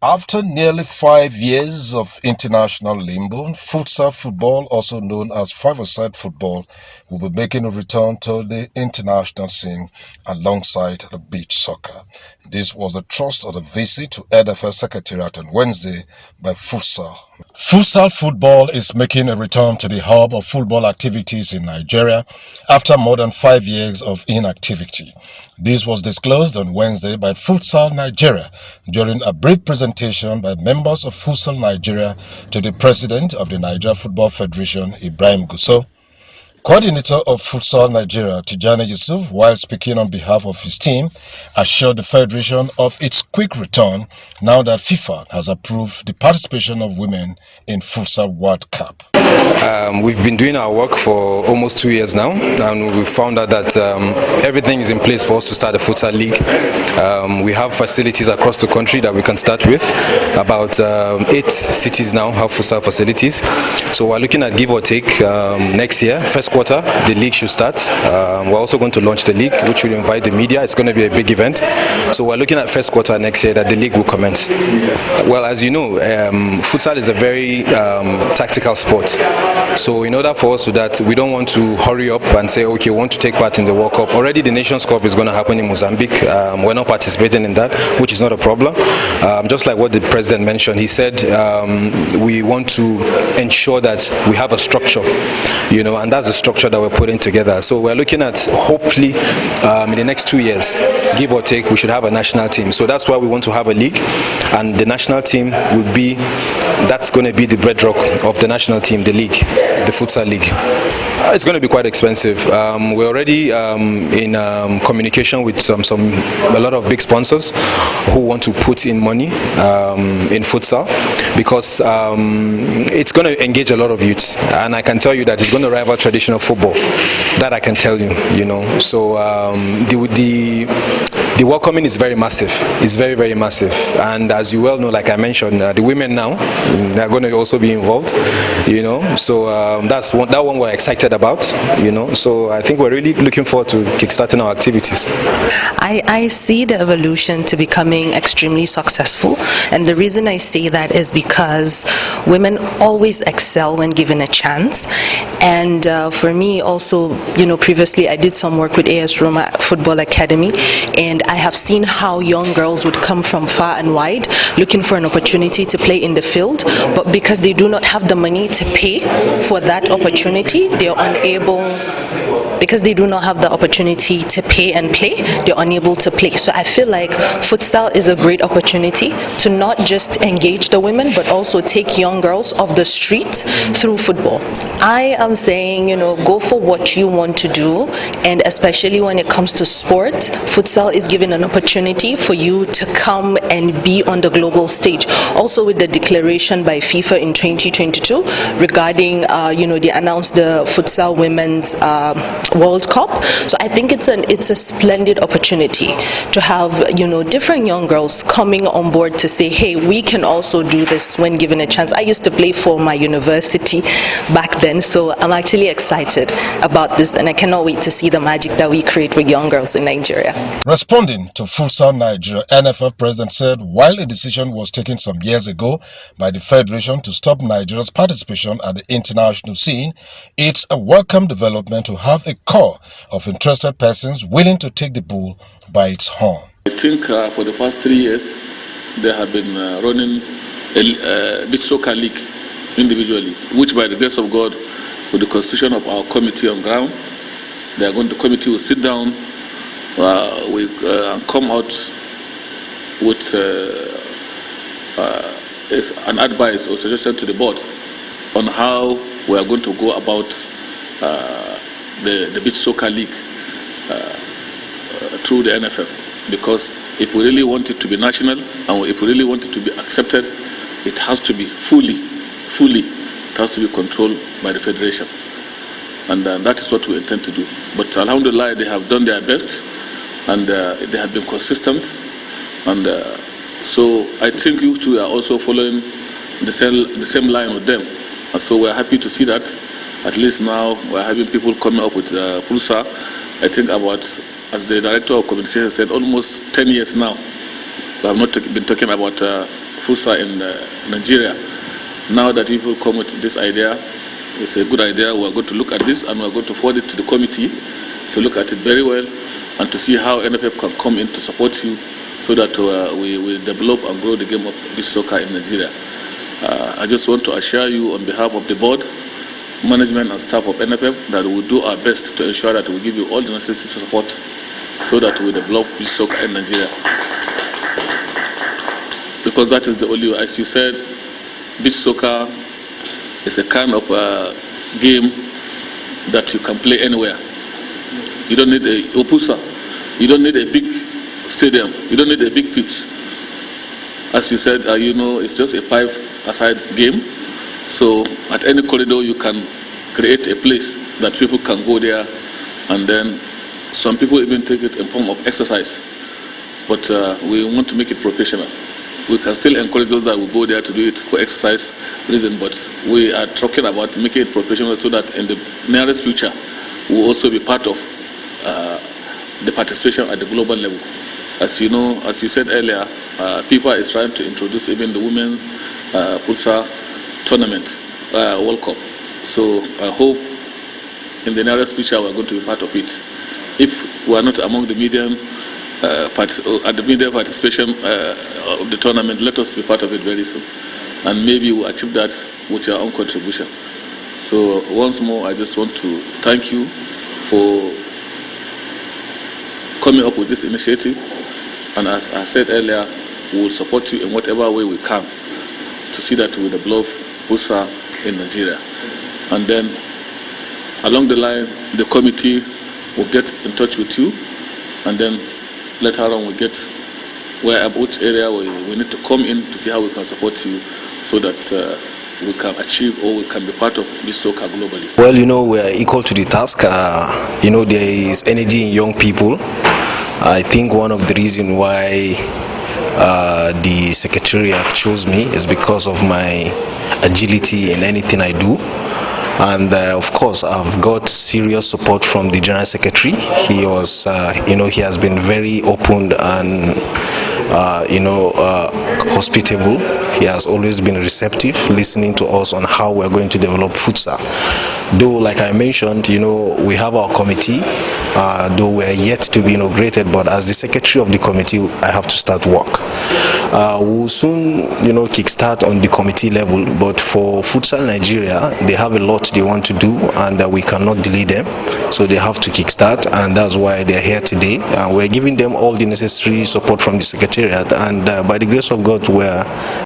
After nearly 5 years of international limbo, futsal football, also known as five-a-side football, will be making a return to the international scene alongside the beach soccer. This was the thrust of the visit to NFF Secretariat on Wednesday by futsal. Futsal football is making a return to the hub of football activities in Nigeria after more than 5 years of inactivity. This was disclosed on Wednesday by Futsal Nigeria during a brief presentation by members of Futsal Nigeria to the president of the Nigeria Football Federation, Ibrahim Gusso. Coordinator of Futsal Nigeria, Tijani Yusuf, while speaking on behalf of his team, assured the Federation of its quick return now that FIFA has approved the participation of women in Futsal World Cup. We've been doing our work for almost 2 years now, and we found out that everything is in place for us to start the Futsal League. We have facilities across the country that we can start with. About 8 cities now have Futsal facilities. So we're looking at give or take next year, first quarter, the league should start. We're also going to launch the league, which will invite the media. It's going to be a big event. So we're looking at first quarter next year that the league will commence. Well, as you know, Futsal is a very tactical sport. So in order for us to that, we don't want to hurry up and say, okay, we want to take part in the World Cup. Already the Nations Cup is going to happen in Mozambique. We're not participating in that, which is not a problem. Just like what the president mentioned, he said we want to ensure that we have a structure, and that's the structure that we're putting together. So we're looking at, hopefully, in the next 2 years, give or take, we should have a national team. So that's why we want to have a league, and the national team will be, that's going to be the bedrock of the national team, the league, the Futsal League. It's going to be quite expensive. We're already in communication with a lot of big sponsors who want to put in money in futsal, because it's going to engage a lot of youths, and I can tell you that it's going to rival traditional football. That I can tell you, So the welcoming is very massive. It's very, very massive, and as you well know, like I mentioned, the women now, they're going to also be involved. So that one we're excited about. So I think we're really looking forward to kickstarting our activities. I see the evolution to becoming extremely successful, and the reason I say that is because women always excel when given a chance. And for me also, previously I did some work with AS Roma Football Academy, and I have seen how young girls would come from far and wide looking for an opportunity to play in the field, but because they do not have the money to pay for that opportunity, they're unable, because they do not have the opportunity to pay and play, they're unable to play. So I feel like futsal is a great opportunity to not just engage the women, but also take young girls off the street through football. I am saying, go for what you want to do, and especially when it comes to sport, futsal is given an opportunity for you to come and be on the global stage. Also with the declaration by FIFA in 2022 regarding, they announced the Futsal Women's World Cup. So I think it's a splendid opportunity to have, different young girls coming on board to say, hey, we can also do this when given a chance. I used to play for my university back then, so I'm actually excited about this, and I cannot wait to see the magic that we create with young girls in Nigeria. Responding to Futsal Nigeria, NFF president said while a decision was taken some years ago by the Federation to stop Nigeria's participation at the international scene, it's a welcome development to have a core of interested persons willing to take the bull by its horn. I think for the past 3 years, they have been running a beach soccer league individually, which by the grace of God, with the constitution of our committee on ground, the committee will sit down and come out with an advice or suggestion to the board on how we are going to go about the beach soccer league through the NFF. Because if we really want it to be national, and if we really want it to be accepted, it has to be fully, it has to be controlled by the Federation. And that is what we intend to do. But alhamdulillah, they have done their best, and they have been consistent. And so I think you two are also following the same line with them. And so we're happy to see that. At least now we're having people coming up with Pulsar. I think about, as the director of communication said, almost 10 years now. We have not been talking about futsal in Nigeria. Now that people come with this idea, it's a good idea. We are going to look at this and we are going to forward it to the committee to look at it very well and to see how NFF can come in to support you so that we will develop and grow the game of beach soccer in Nigeria. I just want to assure you on behalf of the board, management and staff of NFF that we will do our best to ensure that we give you all the necessary support so that we develop beach soccer in Nigeria. Because that is the only way. As you said, beach soccer is a kind of game that you can play anywhere. You don't need a opusa. You don't need a big stadium. You don't need a big pitch. As you said, it's just a 5-a-side game. So at any corridor, you can create a place that people can go there, and then some people even take it in form of exercise. But we want to make it professional. We can still encourage those that will go there to do it for exercise reason, but we are talking about making it professional so that in the nearest future, we will also be part of the participation at the global level. As you know, as you said earlier, FIFA is trying to introduce even the women's futsal tournament, World Cup. So I hope in the nearest future we are going to be part of it. If we are not among the medium at the media participation of the tournament, let us be part of it very soon. And maybe we'll achieve that with your own contribution. So once more, I just want to thank you for coming up with this initiative. And as I said earlier, we will support you in whatever way we can to see that we develop futsal in Nigeria. And then along the line, the committee will get in touch with you, and then later on we get which area we need to come in to see how we can support you so that we can achieve or we can be part of this soccer globally. Well, we are equal to the task. There is energy in young people. I think one of the reasons why the Secretariat chose me is because of my agility in anything I do. And of course, I've got serious support from the General Secretary. He was, he has been very open and, hospitable. He has always been receptive, listening to us on how we're going to develop futsal. Though, like I mentioned, we have our committee, though we're yet to be inaugurated, but as the secretary of the committee, I have to start work. We'll soon, kickstart on the committee level, but for Futsal Nigeria, they have a lot they want to do, and we cannot delay them, so they have to kickstart, and that's why they're here today. We're giving them all the necessary support from the Secretariat, and by the grace of God, we're